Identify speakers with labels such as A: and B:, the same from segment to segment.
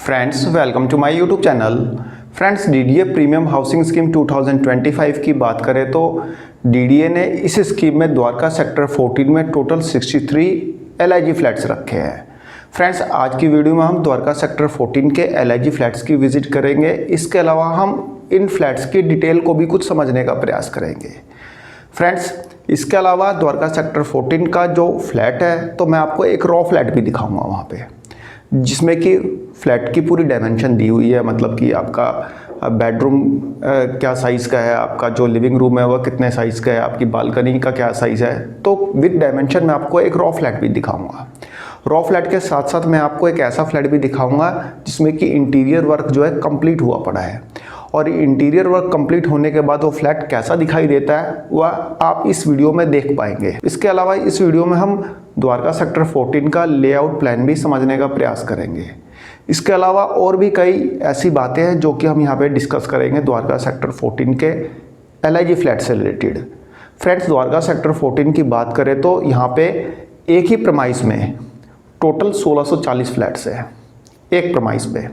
A: Friends welcome to my YouTube channel. Friends DDA premium housing scheme 2025 की बात करें तो डीडीए ने इस स्कीम में द्वारका सेक्टर 14 में टोटल 63 एलआईजी फ्लैट्स रखे हैं। फ्रेंड्स आज की वीडियो में हम द्वारका सेक्टर 14 के एलआईजी फ्लैट्स की विजिट करेंगे। इसके अलावा हम इन फ्लैट्स की डिटेल को भी कुछ समझने का प्रयास करेंगे। फ्रेंड्स इसके अलावा द्वारका सेक्टर 14 का जो फ्लैट है तो मैं आपको एक रॉ फ्लैट भी दिखाऊंगा वहाँ पे, जिसमें कि फ्लैट की पूरी डायमेंशन दी हुई है। मतलब कि आपका बेडरूम क्या साइज़ का है, आपका जो लिविंग रूम है वह कितने साइज़ का है, आपकी बालकनी का क्या साइज़ है, तो विद डायमेंशन मैं आपको एक रॉ फ्लैट भी दिखाऊंगा। रॉ फ्लैट के साथ साथ मैं आपको एक ऐसा फ्लैट भी दिखाऊंगा जिसमें कि इंटीरियर वर्क जो है कंप्लीट हुआ पड़ा है, और इंटीरियर वर्क कंप्लीट होने के बाद वो फ्लैट कैसा दिखाई देता है वह आप इस वीडियो में देख पाएंगे। इसके अलावा इस वीडियो में हम द्वारका सेक्टर 14 का लेआउट प्लान भी समझने का प्रयास करेंगे। इसके अलावा और भी कई ऐसी बातें हैं जो कि हम यहाँ पे डिस्कस करेंगे द्वारका सेक्टर 14 के एलआईजी फ्लैट से रिलेटेड। फ्रेंड्स द्वारका सेक्टर 14 की बात करें तो यहाँ पे एक ही प्रमाइस में टोटल 1640 फ्लैट्स है एक प्रमाइस पे,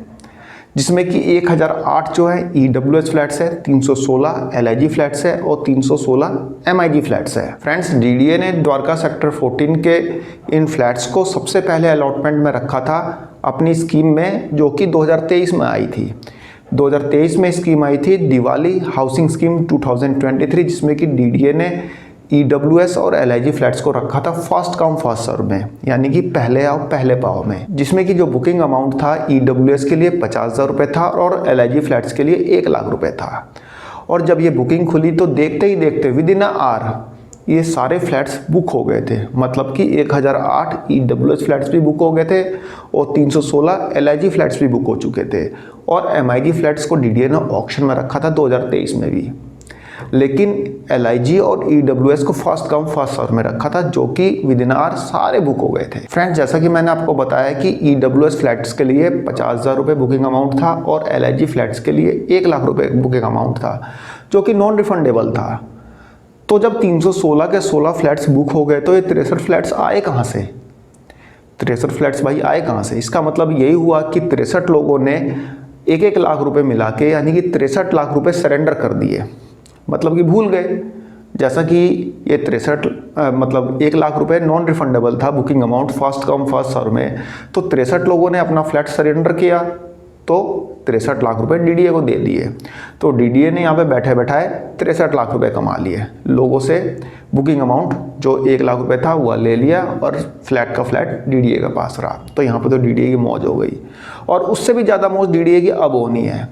A: जिसमें कि 1008 जो है ईडब्ल्यूएस फ्लैट्स है, 316 एलआईजी फ्लैट्स है और 316 एमआईजी फ्लैट्स है। फ्रेंड्स डीडीए ने द्वारका सेक्टर 14 के इन फ्लैट्स को सबसे पहले अलॉटमेंट में रखा था अपनी स्कीम में, जो कि 2023 में आई थी। 2023 में स्कीम आई थी दिवाली हाउसिंग स्कीम 2023, जिसमें कि डीडीए ने ईडब्ल्यूएस और एलआईजी फ्लैट्स को रखा था फर्स्ट कम फर्स्ट सर्व में, यानी कि पहले आओ पहले पाओ में, जिसमें कि जो बुकिंग अमाउंट था ईडब्ल्यूएस के लिए 50,000 रुपये था और एलआईजी फ्लैट्स के लिए 1 लाख रुपये था। और जब ये बुकिंग खुली तो देखते ही देखते विद इन आवर ये सारे फ्लैट्स बुक हो गए थे। मतलब कि 1008 ईडब्ल्यूएस फ्लैट्स भी बुक हो गए थे और 316 एलआईजी फ्लैट्स भी बुक हो चुके थे, और एमआईजी फ्लैट्स को डीडीए ने ऑक्शन में रखा था 2023 में भी, लेकिन एलआईजी और ईडब्ल्यूएस को फर्स्ट कम फर्स्ट सर्व में रखा था, जो कि विद इन आवर सारे बुक हो गए थे। फ्रेंड्स जैसा कि मैंने आपको बताया कि ईडब्ल्यूएस फ्लैट्स के लिए 50,000 रुपये बुकिंग अमाउंट था और एलआईजी फ्लैट्स के लिए 1 लाख रुपये बुकिंग अमाउंट था, जो कि नॉन रिफंडेबल था। तो जब 316 के 16 फ्लैट्स बुक हो गए तो ये 63 फ्लैट्स आए कहाँ से? 63 फ्लैट्स भाई आए कहाँ से? इसका मतलब यही हुआ कि 63 लोगों ने 1-1 लाख रुपए मिला के, यानी कि 63 लाख रुपए सरेंडर कर दिए, मतलब कि भूल गए। जैसा कि ये 63 मतलब 1 लाख रुपए नॉन रिफंडेबल था booking amount first come first serve में, तो 63 लोगों ने अपना फ्लैट सरेंडर किया तो 63 लाख रुपए डीडीए को दे दिए। तो डीडीए ने यहाँ पे बैठे बैठाए 63 लाख रुपए कमा लिए लोगों से। बुकिंग अमाउंट जो 1 लाख रुपए था वह ले लिया और फ्लैट का फ्लैट डीडीए के पास रहा। तो यहाँ पे तो डीडीए की मौज हो गई, और उससे भी ज़्यादा मौज डीडीए की अब होनी है,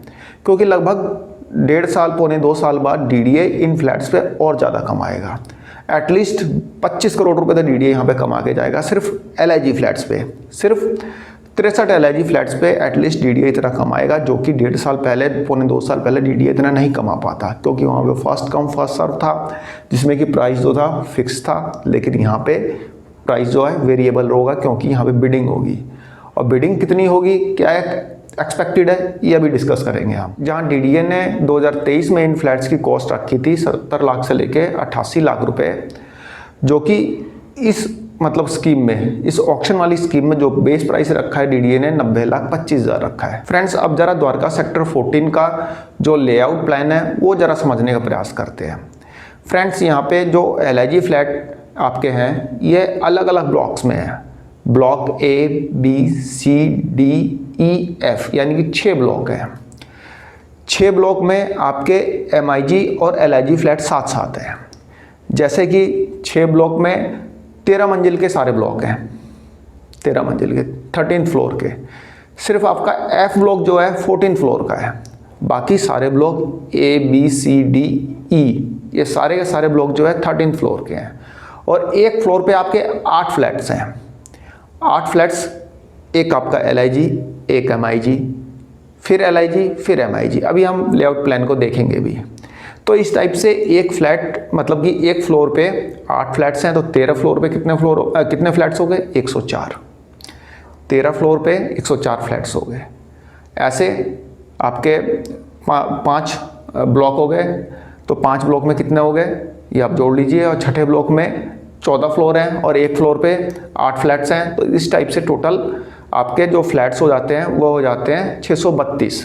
A: क्योंकि लगभग 1.5 साल पौने 2 साल बाद डीडीए इन फ्लैट्स पे और ज़्यादा कमाएगा। एटलीस्ट 25 करोड़ रुपए तो डीडीए यहाँ पे कमा के जाएगा सिर्फ एलआईजी फ्लैट्स पे। सिर्फ 63 एलआईजी फ्लैट्स पे एटलीस्ट डीडीए इतना कमाएगा, जो कि 1.5 साल पहले पौने 2 साल पहले डीडीए इतना नहीं कमा पाता, क्योंकि वहाँ पे फर्स्ट कम फर्स्ट सर्व था, जिसमें कि प्राइस जो था फिक्स था। लेकिन यहाँ पे प्राइस जो है वेरिएबल होगा, क्योंकि यहाँ पे बिडिंग होगी, और बिडिंग कितनी होगी क्या एक्सपेक्टेड है ये अभी डिस्कस करेंगे हम। जहाँ डीडीए ने 2023 में इन फ्लैट्स की कॉस्ट रखी थी 70 लाख से लेके 88 लाख रुपए, जो कि इस मतलब स्कीम में, इस ऑक्शन वाली स्कीम में जो बेस प्राइस रखा है डीडीए ने 90,25,000 रखा है। फ्रेंड्स अब जरा द्वारका सेक्टर 14 का जो लेआउट प्लान है वो जरा समझने का प्रयास करते हैं। फ्रेंड्स यहाँ पे जो एलआईजी फ्लैट आपके हैं ये अलग अलग ब्लॉक्स में है। Block A B C D E F, यानी कि 6 ब्लॉक हैं। 6 ब्लॉक में आपके एमआईजी और एलआईजी फ्लैट साथ साथ हैं। जैसे कि 6 ब्लॉक में 13 मंजिल के सारे ब्लॉक हैं, 13 मंजिल के 13th फ्लोर के। सिर्फ आपका एफ ब्लॉक जो है 14th फ्लोर का है। बाकी सारे block A B C D E ये सारे के सारे ब्लॉक जो है 13th फ्लोर के हैं, और एक फ्लोर पे आपके 8 फ्लैट्स हैं। 8 फ्लैट्स, एक आपका एलआईजी, एक एमआईजी, फिर एलआईजी, फिर एमआईजी। अभी हम लेआउट प्लान को देखेंगे भी। तो इस टाइप से एक फ्लैट मतलब कि एक फ्लोर पे 8 फ्लैट्स हैं, तो 13 फ्लोर पे कितने फ्लैट्स हो गए? 104। 13 फ्लोर पे 104 फ्लैट्स हो गए। ऐसे आपके 5 ब्लॉक हो गए, तो 5 ब्लॉक में कितने हो गए ये आप जोड़ लीजिए, और छठे ब्लॉक में 14 फ्लोर हैं और एक फ्लोर पे 8 फ्लैट्स हैं। तो इस टाइप से टोटल आपके जो फ्लैट्स हो जाते हैं वो हो जाते हैं 632,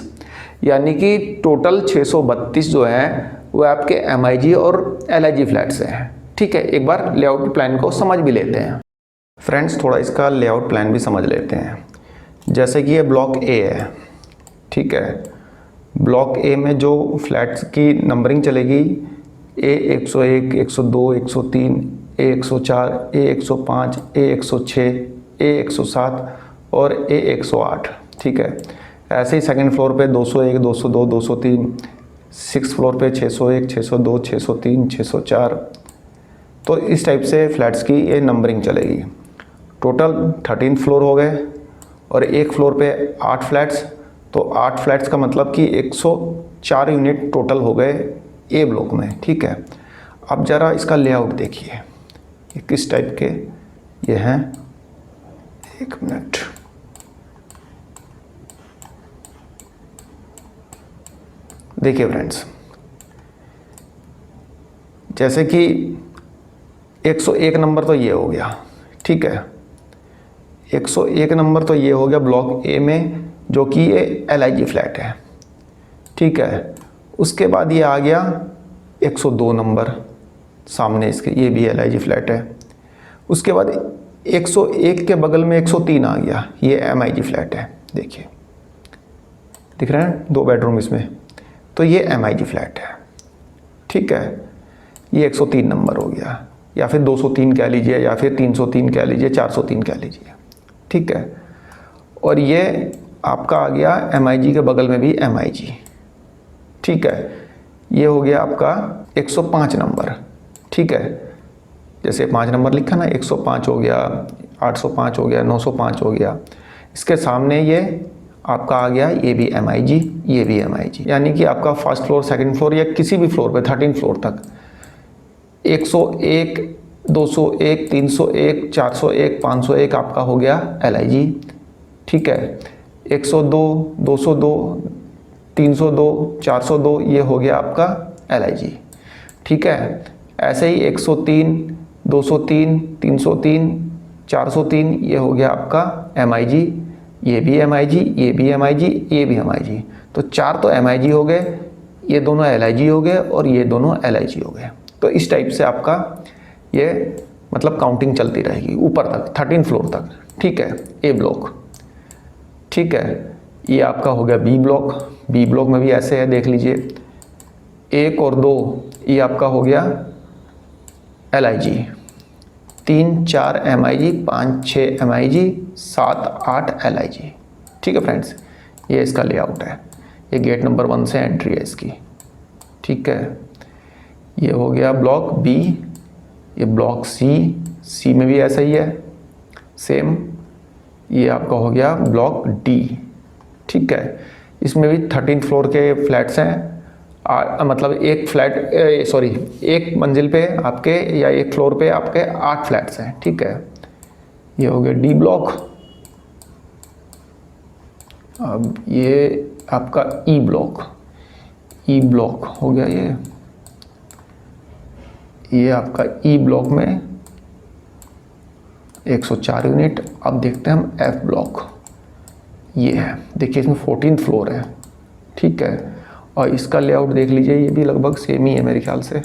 A: यानी कि टोटल 632 जो हैं वो आपके MIG और LIG फ्लैट्स हैं। ठीक है, एक बार लेआउट प्लान को समझ भी लेते हैं। फ्रेंड्स थोड़ा इसका लेआउट प्लान भी समझ लेते हैं। जैसे कि ये ब्लॉक A है, ठीक है। ब्लॉक A में जो फ्लैट्स की नंबरिंग चलेगी A 101, 102, 103, A 104, A 105, A 106, A 107 और A 108, ठीक है। ऐसे ही सेकंड फ्लोर पे 201, 202, 203, सिक्स फ्लोर पे 601, 602, 603, 604। तो इस टाइप से फ्लैट्स की ये नंबरिंग चलेगी। टोटल 13 फ्लोर हो गए और एक फ्लोर पे 8 फ्लैट्स, तो 8 फ्लैट्स का मतलब कि 104 यूनिट टोटल हो गए ए ब्लॉक में, ठीक है। अब ज़रा इसका लेआउट देखिए, ये किस टाइप के ये हैं। एक मिनट, देखिए फ्रेंड्स, जैसे कि 101 नंबर तो ये हो गया, ठीक है। 101 नंबर तो ये हो गया ब्लॉक ए में, जो कि ये LIG फ्लैट है, ठीक है। उसके बाद ये आ गया 102 नंबर सामने इसके, ये भी LIG फ्लैट है। उसके बाद 101 के बगल में 103 आ गया, ये MIG फ्लैट है। देखिए दिख रहा है 2 बेडरूम इसमें, तो ये MIG फ्लैट है, ठीक है। ये 103 नंबर हो गया, या फिर 203 कह लीजिए, या फिर 303 कह लीजिए, 403 कह लीजिए, ठीक है। और ये आपका आ गया MIG के बगल में भी MIG, ठीक है। ये हो गया आपका 105 नंबर, ठीक है। जैसे 5 नंबर लिखा ना, 105 हो गया, 805 हो गया, 905 हो गया। इसके सामने ये आपका आ गया, ये भी MIG, ये भी MIG, यानी कि आपका फर्स्ट फ्लोर, सेकंड फ्लोर या किसी भी फ्लोर पे 13 फ्लोर तक 101, 201, 301, 401, 501 आपका हो गया LIG, ठीक है। 102, 202, 302, 402 ये हो गया आपका LIG, ठीक है। ऐसे ही 103, 203, 303, 403 ये हो गया आपका MIG, ये भी MIG, ये भी MIG, ये भी MIG। तो 4 तो MIG हो गए, ये दोनों LIG हो गए और ये दोनों LIG हो गए। तो इस टाइप से आपका ये मतलब काउंटिंग चलती रहेगी ऊपर तक 13 फ्लोर तक, ठीक है। ए ब्लॉक, ठीक है। ये आपका हो गया B ब्लॉक। B ब्लॉक में भी ऐसे है, देख लीजिए 1 और 2 ये आपका हो गया LIG, 3, 4 MIG, 5, 6 MIG, 7, 8 LIG, ठीक है फ्रेंड्स। ये इसका लेआउट है, ये गेट नंबर 1 से एंट्री है इसकी, ठीक है। ये हो गया ब्लॉक B। ये ब्लॉक C में भी ऐसा ही है सेम। ये आपका हो गया ब्लॉक D, ठीक है। इसमें भी 13 फ्लोर के फ्लैट्स हैं, मतलब एक फ्लैट सॉरी एक मंजिल पे आपके या एक फ्लोर पे आपके 8 फ्लैट्स हैं, ठीक है। ये हो गया D ब्लॉक। अब ये आपका E ब्लॉक, E ब्लॉक हो गया ये आपका E ब्लॉक में 104 यूनिट। अब देखते हैं हम F ब्लॉक, ये है, देखिए इसमें 14 फ्लोर है, ठीक है। और इसका लेआउट देख लीजिए, ये भी लगभग सेम ही है मेरे ख्याल से।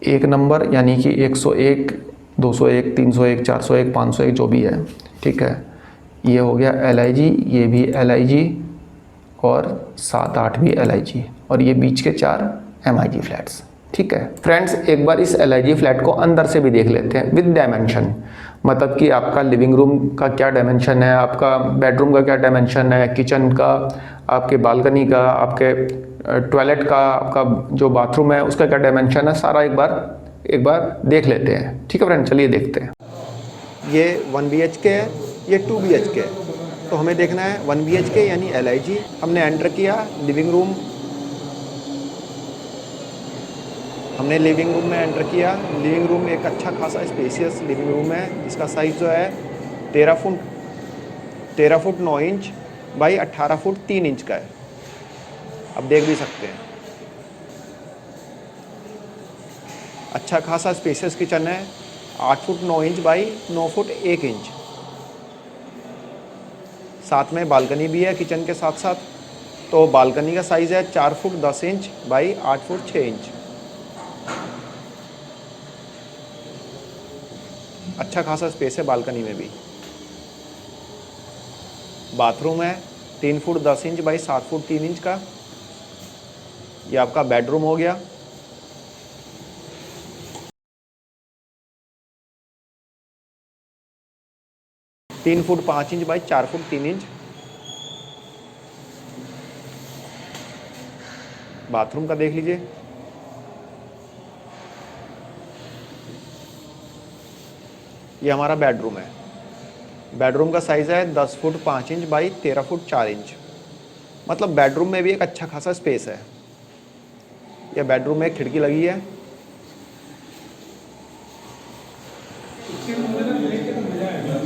A: 1 नंबर यानी कि 101, 201, 301, 401, 501 जो भी है, ठीक है। ये हो गया LIG, ये भी LIG और 7, 8 भी LIG, और ये बीच के 4 MIG फ्लैट्स, ठीक है। फ्रेंड्स एक बार इस LIG फ्लैट को अंदर से भी देख लेते हैं विद डायमेंशन, मतलब कि आपका लिविंग रूम का क्या डायमेंशन है, आपका बेडरूम का क्या डायमेंशन है, किचन का, आपके बालकनी का, आपके टॉयलेट का, आपका जो बाथरूम है उसका क्या डायमेंशन है, सारा एक बार देख लेते हैं, ठीक है फ्रेंड। चलिए देखते हैं। ये 1 BHK है, ये 2 BHK है। तो हमें देखना है 1 BHK यानी LIG। हमने एंटर किया लिविंग रूम, हमने लिविंग रूम में एंटर किया। लिविंग रूम एक अच्छा खासा स्पेसियस लिविंग रूम है, जिसका साइज़ जो है 13 foot 9 inch by 18 foot 3 inch का है। अब देख भी सकते हैं, अच्छा खासा स्पेसियस किचन है, 8 foot 9 inch by 9 foot 1 inch. साथ में बालकनी भी है किचन के साथ साथ। तो बालकनी का साइज़ है 4 foot 10 inch by 8 foot 6 inch. अच्छा खासा स्पेस है बालकनी में भी। बाथरूम है 3 foot 10 inch by 7 foot 3 inch का। ये आपका बेडरूम हो गया। तीन foot 5 inch by 4 foot 3 inch. Bathroom का देख लीजिए। ये हमारा बेडरूम है। बेडरूम का साइज़ है 10 foot 5 inch by 13 foot 4 inch. मतलब बेडरूम में भी एक अच्छा खासा स्पेस है। यह बेडरूम में एक खिड़की लगी है।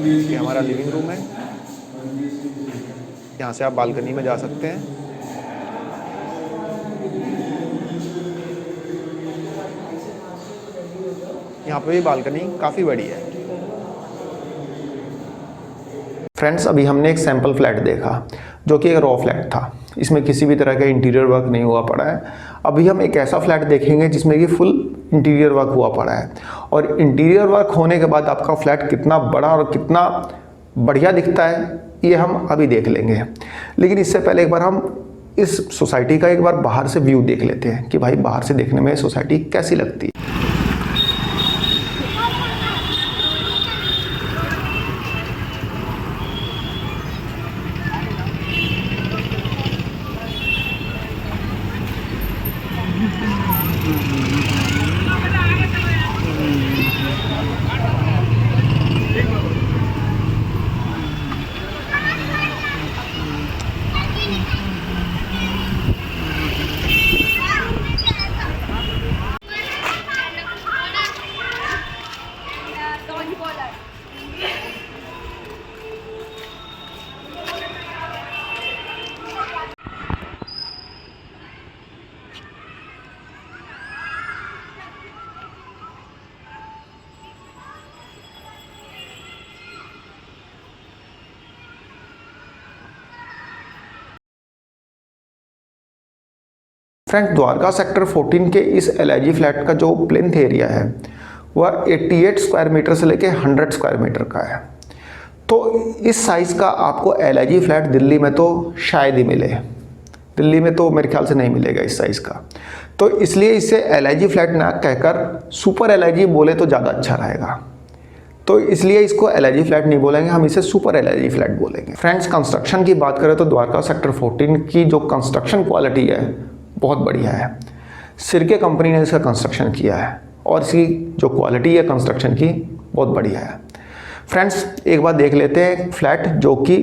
A: ये हमारा लिविंग रूम है। यहाँ से आप बालकनी में जा सकते हैं। यहाँ पे भी बालकनी काफ़ी बड़ी है। फ्रेंड्स, अभी हमने एक सैम्पल फ्लैट देखा जो कि एक रॉ फ्लैट था। इसमें किसी भी तरह का इंटीरियर वर्क नहीं हुआ पड़ा है। अभी हम एक ऐसा फ्लैट देखेंगे जिसमें कि फुल इंटीरियर वर्क हुआ पड़ा है। और इंटीरियर वर्क होने के बाद आपका फ्लैट कितना बड़ा और कितना बढ़िया दिखता है ये हम अभी देख लेंगे। लेकिन इससे पहले एक बार हम इस सोसाइटी का एक बार बाहर से व्यू देख लेते हैं कि भाई बाहर से देखने में सोसाइटी कैसी लगती है। फ्रेंड्स, द्वारका सेक्टर 14 के इस LIG फ्लैट का जो प्लेन्थ एरिया है वह 88 स्क्वायर मीटर से लेके 100 स्क्वायर मीटर का है। तो इस साइज़ का आपको LIG फ्लैट दिल्ली में तो शायद ही मिले। दिल्ली में तो मेरे ख्याल से नहीं मिलेगा इस साइज़ का। तो इसलिए इसे LIG फ्लैट ना कहकर सुपर LIG बोले तो ज़्यादा अच्छा रहेगा। तो इसलिए इसको LIG फ्लैट नहीं बोलेंगे, हम इसे सुपर LIG फ्लैट बोलेंगे। फ्रेंड्स, कंस्ट्रक्शन की बात करें तो द्वारका सेक्टर 14 की जो कंस्ट्रक्शन क्वालिटी है बहुत बढ़िया है। सिरके कंपनी ने इसका कंस्ट्रक्शन किया है और इसकी जो क्वालिटी है कंस्ट्रक्शन की बहुत बढ़िया है। फ्रेंड्स, एक बार देख लेते हैं फ्लैट जो कि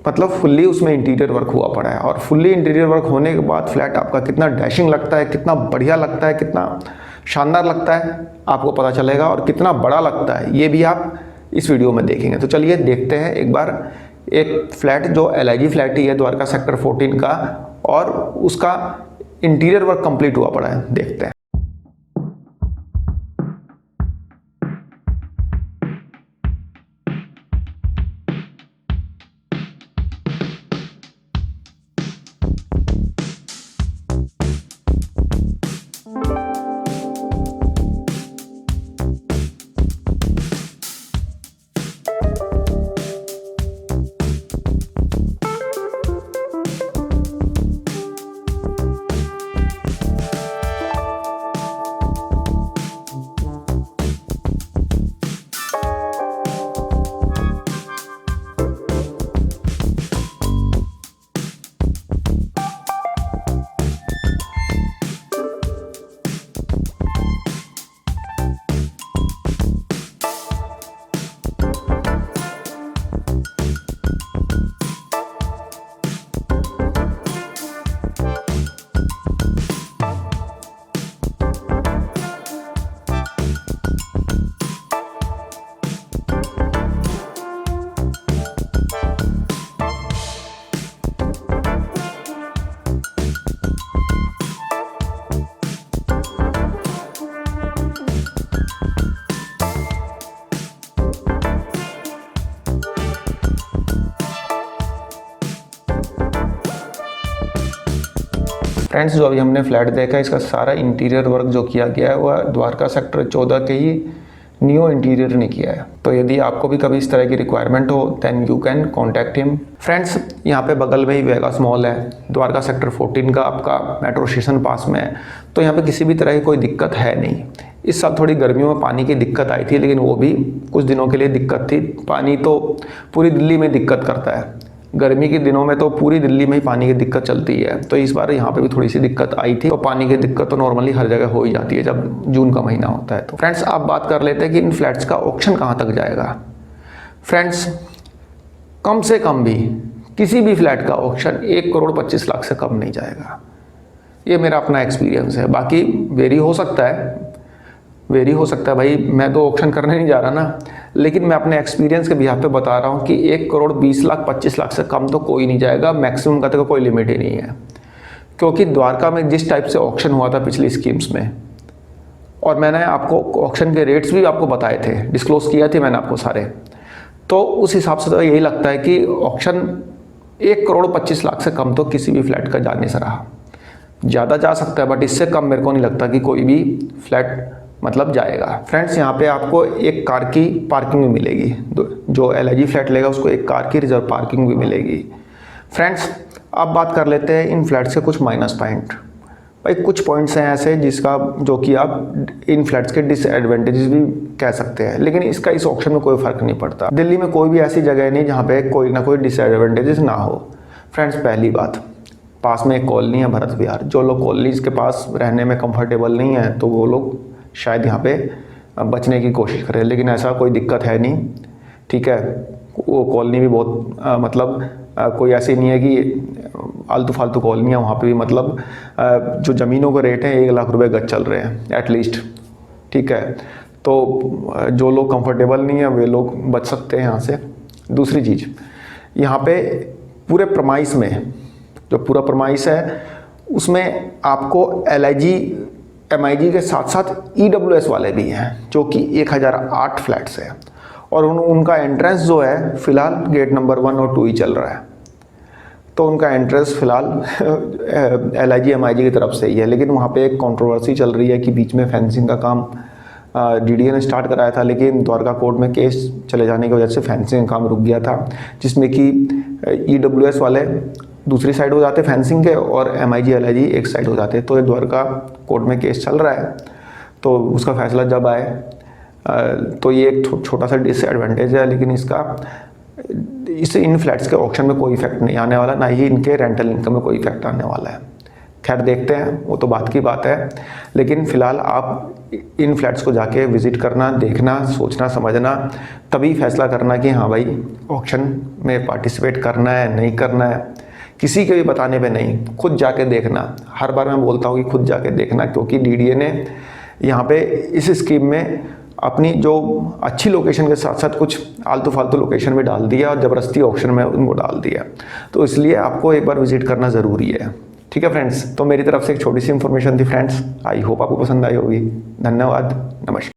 A: मतलब फुल्ली उसमें इंटीरियर वर्क हुआ पड़ा है। और फुल्ली इंटीरियर वर्क होने के बाद फ्लैट आपका कितना डैशिंग लगता है, कितना बढ़िया लगता है, कितना शानदार लगता है आपको पता चलेगा। और कितना बड़ा लगता है ये भी आप इस वीडियो में देखेंगे। तो चलिए देखते हैं एक बार एक फ्लैट जो LIG फ्लैट ही है द्वारका सेक्टर 14 का, और उसका इंटीरियर वर्क कंप्लीट हुआ पड़ा है, देखते हैं। फ्रेंड्स जो अभी हमने फ्लैट देखा, इसका सारा इंटीरियर वर्क जो किया गया है वह द्वारका सेक्टर 14 के ही नियो इंटीरियर ने किया है। तो यदि आपको भी कभी इस तरह की रिक्वायरमेंट हो then you can contact him. Friends यहाँ पे बगल में ही वेगास मॉल है, द्वारका सेक्टर 14 का आपका मेट्रो स्टेशन पास में है, तो यहाँ पे किसी भी तरह की कोई दिक्कत है नहीं। इस साल थोड़ी गर्मियों में पानी की दिक्कत आई थी, लेकिन वो भी कुछ दिनों के लिए दिक्कत थी। पानी तो पूरी दिल्ली में दिक्कत करता है, गर्मी के दिनों में तो पूरी दिल्ली में ही पानी की दिक्कत चलती है, तो इस बार यहाँ पे भी थोड़ी सी दिक्कत आई थी। तो पानी की दिक्कत तो नॉर्मली हर जगह हो ही जाती है जब जून का महीना होता है। तो फ्रेंड्स अब बात कर लेते हैं कि इन फ्लैट्स का ऑक्शन कहाँ तक जाएगा। फ्रेंड्स कम से कम भी किसी भी फ्लैट का ऑक्शन 1,25,00,000 से कम नहीं जाएगा, ये मेरा अपना एक्सपीरियंस है। बाकी वेरी हो सकता है भाई, मैं तो ऑक्शन करने नहीं जा रहा ना, लेकिन मैं अपने एक्सपीरियंस के बिहाफ पे बता रहा हूँ कि 1,20,00,000-25,00,000 से कम तो कोई नहीं जाएगा, मैक्सिमम का तो कोई लिमिट ही नहीं है। क्योंकि द्वारका में जिस टाइप से ऑक्शन हुआ था पिछली स्कीम्स में, और मैंने आपको ऑक्शन के रेट्स भी आपको बताए थे, डिस्क्लोज किया थे मैंने आपको सारे, तो उस हिसाब से तो यही लगता है कि ऑक्शन 1,25,00,000 से कम तो किसी भी फ्लैट का जा नहीं सा रहा। ज़्यादा जा सकता है बट इससे कम मेरे को नहीं लगता कि कोई भी फ्लैट मतलब जाएगा। फ्रेंड्स यहाँ पे आपको एक कार की पार्किंग भी मिलेगी, जो LIG फ्लैट लेगा उसको एक कार की रिजर्व पार्किंग भी मिलेगी। फ्रेंड्स अब बात कर लेते हैं इन फ्लैट्स के कुछ माइनस पॉइंट। भाई कुछ पॉइंट्स हैं ऐसे जिसका जो कि आप इन फ्लैट्स के डिसएडवांटेजेस भी कह सकते हैं, लेकिन इसका इस ऑप्शन में कोई फ़र्क नहीं पड़ता। दिल्ली में कोई भी ऐसी जगह नहीं जहाँ पे कोई ना कोई डिसएडवांटेजेस ना हो। फ्रेंड्स पहली बात, पास में एक कॉलोनी है भरत विहार, जो लोग कॉलोनीज़ के पास रहने में कंफर्टेबल नहीं है तो वो लोग शायद यहाँ पे बचने की कोशिश करें, लेकिन ऐसा कोई दिक्कत है नहीं, ठीक है। वो कॉलोनी भी बहुत कोई ऐसी नहीं है कि आलतू फालतू कॉलोनी है, वहाँ पे भी मतलब जो ज़मीनों के रेट हैं 1,00,000 रुपये गज चल रहे हैं एटलीस्ट, ठीक है। तो जो लोग कंफर्टेबल नहीं है वे लोग बच सकते हैं यहाँ से। दूसरी चीज़, यहाँ पे पूरे प्रमाइस में जो पूरा प्रमाइस है उसमें आपको LIG MIG के साथ साथ EWS वाले भी हैं, जो कि 1008 फ्लैट्स है, और उनका एंट्रेंस जो है फ़िलहाल गेट नंबर 1 और 2 ही चल रहा है। तो उनका एंट्रेंस फ़िलहाल LIG MIG की तरफ से ही है, लेकिन वहाँ पे एक कंट्रोवर्सी चल रही है कि बीच में फेंसिंग का काम DDA ने स्टार्ट कराया था, लेकिन द्वारका कोर्ट में केस चले जाने की वजह से फेंसिंग का काम रुक गया था, जिसमें कि EWS वाले दूसरी साइड हो जाते फेंसिंग के और MIG LIG एक साइड हो जाते। तो द्वारका कोर्ट में केस चल रहा है, तो उसका फैसला जब आए तो ये एक छोटा सा डिसएडवांटेज है, लेकिन इससे इन फ्लैट्स के ऑक्शन में कोई इफेक्ट नहीं आने वाला, ना ही इनके रेंटल इनकम में कोई इफेक्ट आने वाला है। खैर देखते हैं, वो तो बात की बात है, लेकिन फ़िलहाल आप इन फ्लैट्स को जाके विज़िट करना, देखना, सोचना, समझना, तभी फैसला करना कि हाँ भाई ऑक्शन में पार्टिसिपेट करना है नहीं करना है। किसी के भी बताने पे नहीं, खुद जाके देखना। हर बार मैं बोलता हूँ कि खुद जाके देखना, क्योंकि DDA ने यहाँ पे इस स्कीम में अपनी जो अच्छी लोकेशन के साथ साथ कुछ आलतू फालतू लोकेशन भी डाल दिया और ज़बरदस्ती ऑप्शन में उनको डाल दिया, तो इसलिए आपको एक बार विजिट करना ज़रूरी है, ठीक है फ्रेंड्स। तो मेरी तरफ से एक छोटी सी इन्फॉर्मेशन थी फ्रेंड्स, आई होप आपको पसंद आई होगी। धन्यवाद, नमस्कार।